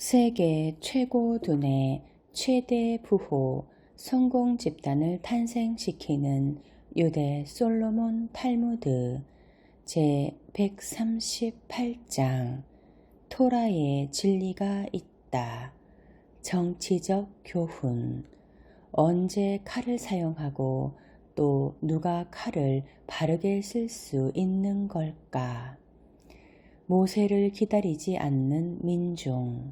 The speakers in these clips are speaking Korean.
세계 최고 두뇌 최대 부호 성공 집단을 탄생시키는 유대 솔로몬 탈무드 제 138장 토라에 진리가 있다. 정치적 교훈. 언제 칼을 사용하고 또 누가 칼을 바르게 쓸 수 있는 걸까? 모세를 기다리지 않는 민중.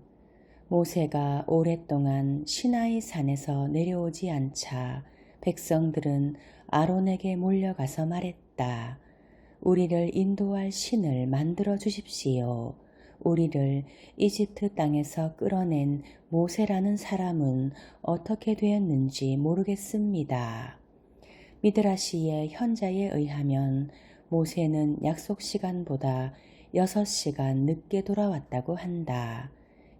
모세가 오랫동안 시나이 산에서 내려오지 않자 백성들은 아론에게 몰려가서 말했다. 우리를 인도할 신을 만들어 주십시오. 우리를 이집트 땅에서 끌어낸 모세라는 사람은 어떻게 되었는지 모르겠습니다. 미드라시의 현자에 의하면 모세는 약속 시간보다 6시간 늦게 돌아왔다고 한다.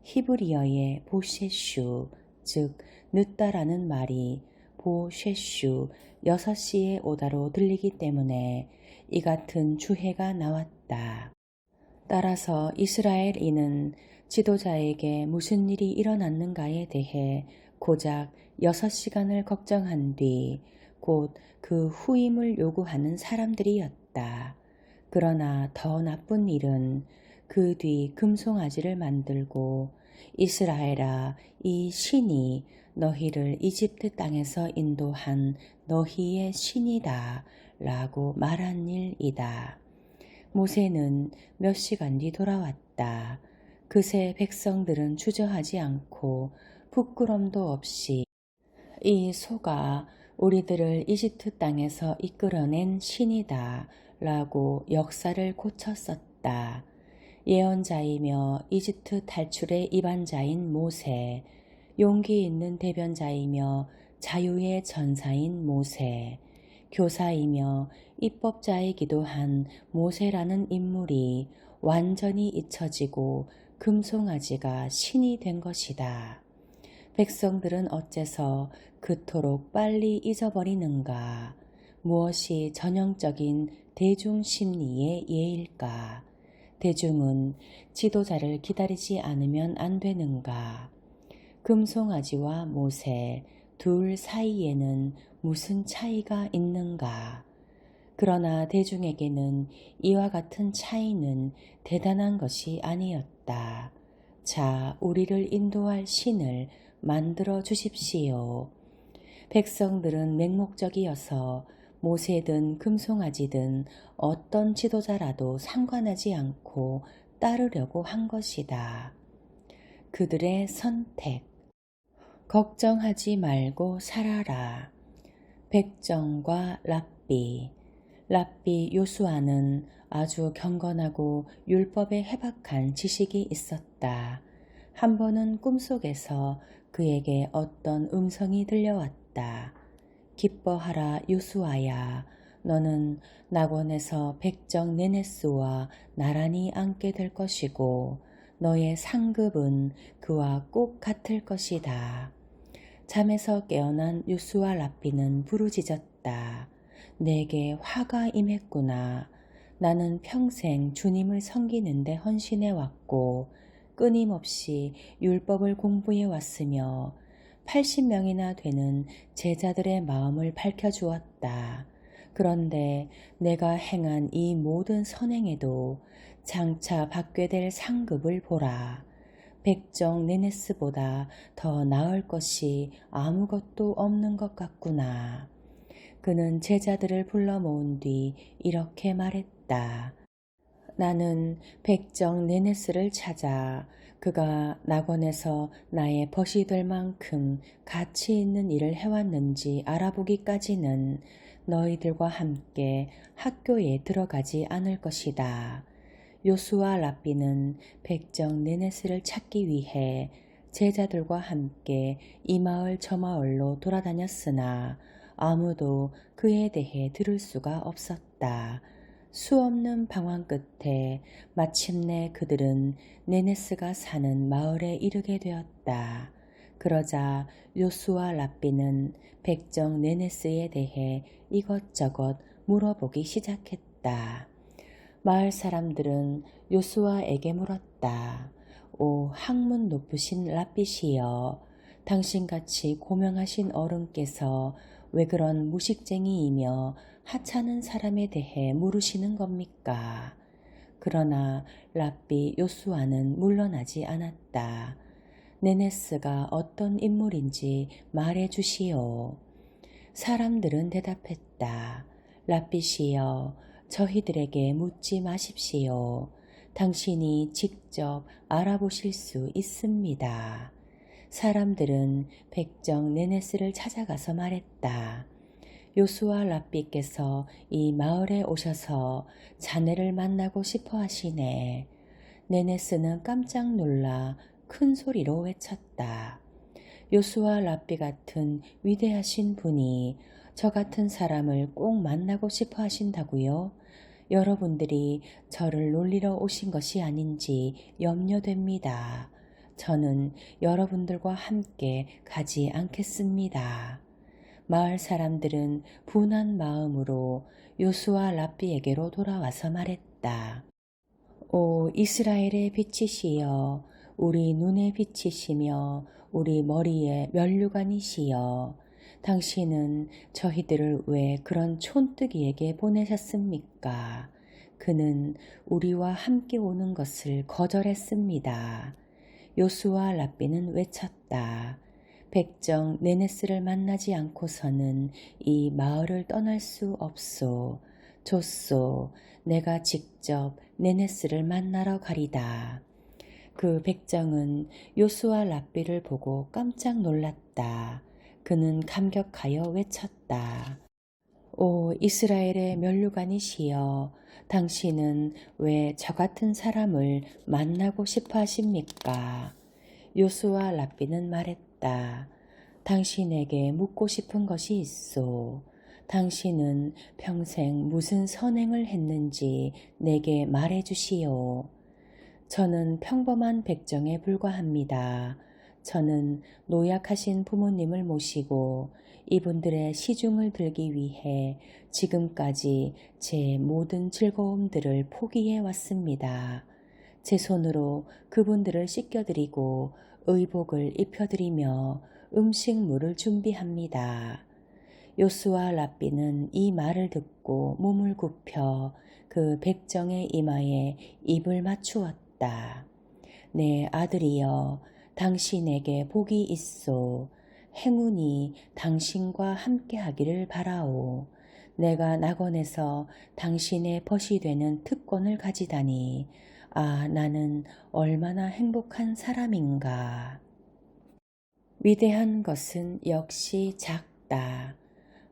히브리어의 보셰슈, 즉 늦다라는 말이 보셰슈 6시에 오다로 들리기 때문에 이 같은 주해가 나왔다. 따라서 이스라엘인은 지도자에게 무슨 일이 일어났는가에 대해 고작 6시간을 걱정한 뒤 곧 그 후임을 요구하는 사람들이었다. 그러나 더 나쁜 일은 그 뒤 금송아지를 만들고 이스라엘아, 이 신이 너희를 이집트 땅에서 인도한 너희의 신이다 라고 말한 일이다. 모세는 몇 시간 뒤 돌아왔다. 그새 백성들은 주저하지 않고 부끄럼도 없이 이 소가 우리들을 이집트 땅에서 이끌어낸 신이다 라고 역사를 고쳤었다. 예언자이며 이집트 탈출의 이반자인 모세, 용기 있는 대변자이며 자유의 전사인 모세, 교사이며 입법자이기도 한 모세라는 인물이 완전히 잊혀지고 금송아지가 신이 된 것이다. 백성들은 어째서 그토록 빨리 잊어버리는가? 무엇이 전형적인 대중 심리의 예일까? 대중은 지도자를 기다리지 않으면 안 되는가? 금송아지와 모세 둘 사이에는 무슨 차이가 있는가? 그러나 대중에게는 이와 같은 차이는 대단한 것이 아니었다. 자, 우리를 인도할 신을 만들어 주십시오. 백성들은 맹목적이어서 모세든 금송아지든 어떤 지도자라도 상관하지 않고 따르려고 한 것이다. 그들의 선택. 걱정하지 말고 살아라. 백정과 랍비. 랍비 요수아는 아주 경건하고 율법에 해박한 지식이 있었다. 한 번은 꿈속에서 그에게 어떤 음성이 들려왔다. 기뻐하라 요수아야. 너는 낙원에서 백정 네네스와 나란히 앉게 될 것이고 너의 상급은 그와 꼭 같을 것이다. 잠에서 깨어난 요수아 랍비는 부르짖었다. 내게 화가 임했구나. 나는 평생 주님을 섬기는데 헌신해 왔고 끊임없이 율법을 공부해 왔으며 80명이나 되는 제자들의 마음을 밝혀주었다. 그런데 내가 행한 이 모든 선행에도 장차 받게 될 상급을 보라. 백정 네네스보다 더 나을 것이 아무것도 없는 것 같구나. 그는 제자들을 불러 모은 뒤 이렇게 말했다. 나는 백정 네네스를 찾아 그가 낙원에서 나의 벗이 될 만큼 가치 있는 일을 해왔는지 알아보기까지는 너희들과 함께 학교에 들어가지 않을 것이다. 요수아 랍비는 백정 네네스를 찾기 위해 제자들과 함께 이 마을 저 마을로 돌아다녔으나 아무도 그에 대해 들을 수가 없었다. 수없는 방황 끝에 마침내 그들은 네네스가 사는 마을에 이르게 되었다. 그러자 요수아 랍비는 백정 네네스에 대해 이것저것 물어보기 시작했다. 마을 사람들은 요수아에게 물었다. 오 학문 높으신 랍빗이여, 당신같이 고명하신 어른께서 왜 그런 무식쟁이이며 하찮은 사람에 대해 물으시는 겁니까? 그러나 랍비 요수아는 물러나지 않았다. 네네스가 어떤 인물인지 말해 주시오. 사람들은 대답했다. 랍빗이여, 저희들에게 묻지 마십시오. 당신이 직접 알아보실 수 있습니다. 사람들은 백정 네네스를 찾아가서 말했다. 요수아 랍비께서 이 마을에 오셔서 자네를 만나고 싶어 하시네. 네네스는 깜짝 놀라 큰 소리로 외쳤다. 요수아 랍비 같은 위대하신 분이 저 같은 사람을 꼭 만나고 싶어 하신다고요? 여러분들이 저를 놀리러 오신 것이 아닌지 염려됩니다. 저는 여러분들과 함께 가지 않겠습니다. 마을 사람들은 분한 마음으로 요수아 랍비에게로 돌아와서 말했다. 오 이스라엘의 빛이시여, 우리 눈의 빛이시며 우리 머리의 면류관이시여, 당신은 저희들을 왜 그런 촌뜨기에게 보내셨습니까? 그는 우리와 함께 오는 것을 거절했습니다. 요수아 랍비는 외쳤다. 백정 네네스를 만나지 않고서는 이 마을을 떠날 수 없소. 좋소. 내가 직접 네네스를 만나러 가리다. 그 백정은 요수아 랍비를 보고 깜짝 놀랐다. 그는 감격하여 외쳤다. 오 이스라엘의 면류관이시여, 당신은 왜 저 같은 사람을 만나고 싶어 하십니까? 요수아 랍비는 말했다. 당신에게 묻고 싶은 것이 있소. 당신은 평생 무슨 선행을 했는지 내게 말해 주시오. 저는 평범한 백정에 불과합니다. 저는 노약하신 부모님을 모시고 이분들의 시중을 들기 위해 지금까지 제 모든 즐거움들을 포기해 왔습니다. 제 손으로 그분들을 씻겨드리고 의복을 입혀드리며 음식물을 준비합니다. 요수아 랍비는 이 말을 듣고 몸을 굽혀 그 백정의 이마에 입을 맞추었다. 내 아들이여, 당신에게 복이 있소. 행운이 당신과 함께하기를 바라오. 내가 낙원에서 당신의 벗이 되는 특권을 가지다니, 아, 나는 얼마나 행복한 사람인가. 위대한 것은 역시 작다.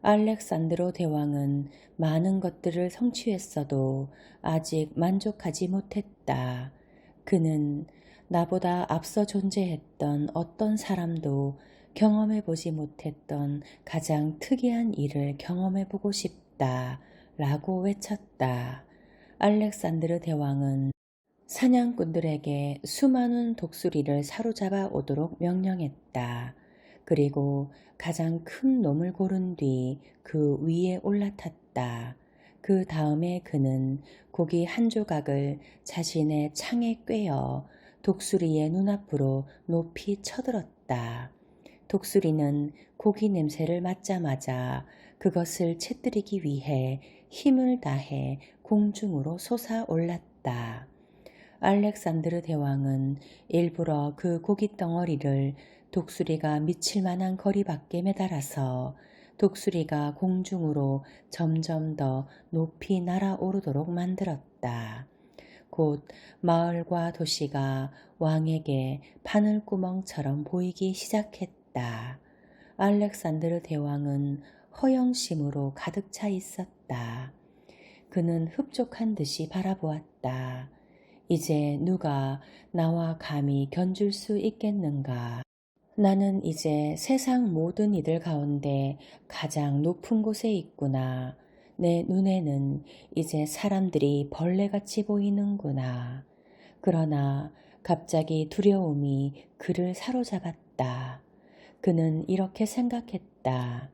알렉산드로 대왕은 많은 것들을 성취했어도 아직 만족하지 못했다. 그는 나보다 앞서 존재했던 어떤 사람도 경험해보지 못했던 가장 특이한 일을 경험해보고 싶다 라고 외쳤다. 알렉산드르 대왕은 사냥꾼들에게 수많은 독수리를 사로잡아 오도록 명령했다. 그리고 가장 큰 놈을 고른 뒤 그 위에 올라탔다. 그 다음에 그는 고기 한 조각을 자신의 창에 꿰어 독수리의 눈앞으로 높이 쳐들었다. 독수리는 고기 냄새를 맡자마자 그것을 채뜨리기 위해 힘을 다해 공중으로 솟아올랐다. 알렉산드르 대왕은 일부러 그 고깃 덩어리를 독수리가 미칠 만한 거리 밖에 매달아서 독수리가 공중으로 점점 더 높이 날아오르도록 만들었다. 곧 마을과 도시가 왕에게 바늘구멍처럼 보이기 시작했다. 알렉산드르 대왕은 허영심으로 가득 차 있었다. 그는 흡족한 듯이 바라보았다. 이제 누가 나와 감히 견줄 수 있겠는가? 나는 이제 세상 모든 이들 가운데 가장 높은 곳에 있구나. 내 눈에는 이제 사람들이 벌레같이 보이는구나. 그러나 갑자기 두려움이 그를 사로잡았다. 그는 이렇게 생각했다.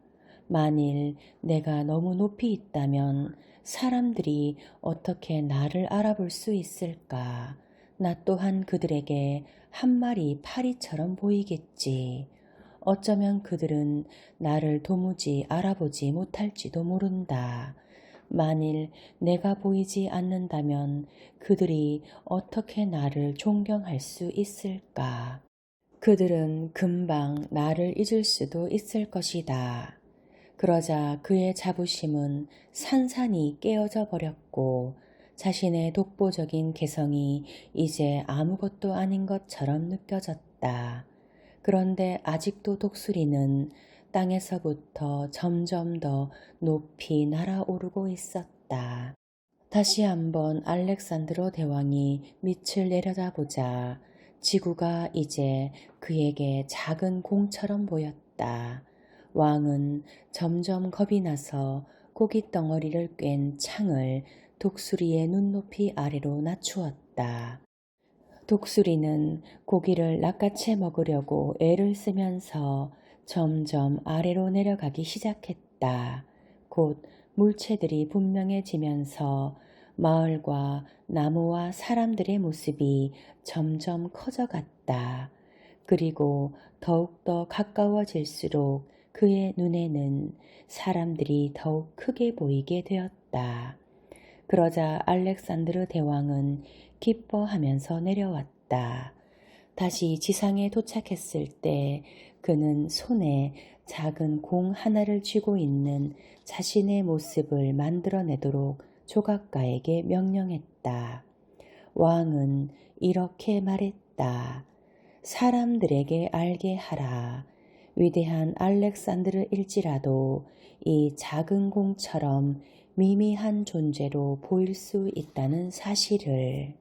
만일 내가 너무 높이 있다면 사람들이 어떻게 나를 알아볼 수 있을까? 나 또한 그들에게 한 마리 파리처럼 보이겠지. 어쩌면 그들은 나를 도무지 알아보지 못할지도 모른다. 만일 내가 보이지 않는다면 그들이 어떻게 나를 존경할 수 있을까? 그들은 금방 나를 잊을 수도 있을 것이다. 그러자 그의 자부심은 산산이 깨어져 버렸고 자신의 독보적인 개성이 이제 아무것도 아닌 것처럼 느껴졌다. 그런데 아직도 독수리는 땅에서부터 점점 더 높이 날아오르고 있었다. 다시 한번 알렉산드로 대왕이 밑을 내려다보자 지구가 이제 그에게 작은 공처럼 보였다. 왕은 점점 겁이 나서 고깃 덩어리를 꿰n 창을 독수리의 눈높이 아래로 낮추었다. 독수리는 고기를 낚아채 먹으려고 애를 쓰면서 점점 아래로 내려가기 시작했다. 곧 물체들이 분명해지면서 마을과 나무와 사람들의 모습이 점점 커져갔다. 그리고 더욱더 가까워질수록 그의 눈에는 사람들이 더욱 크게 보이게 되었다. 그러자 알렉산드르 대왕은 기뻐하면서 내려왔다. 다시 지상에 도착했을 때 그는 손에 작은 공 하나를 쥐고 있는 자신의 모습을 만들어내도록 조각가에게 명령했다. 왕은 이렇게 말했다. 사람들에게 알게 하라. 위대한 알렉산드르일지라도 이 작은 공처럼 미미한 존재로 보일 수 있다는 사실을.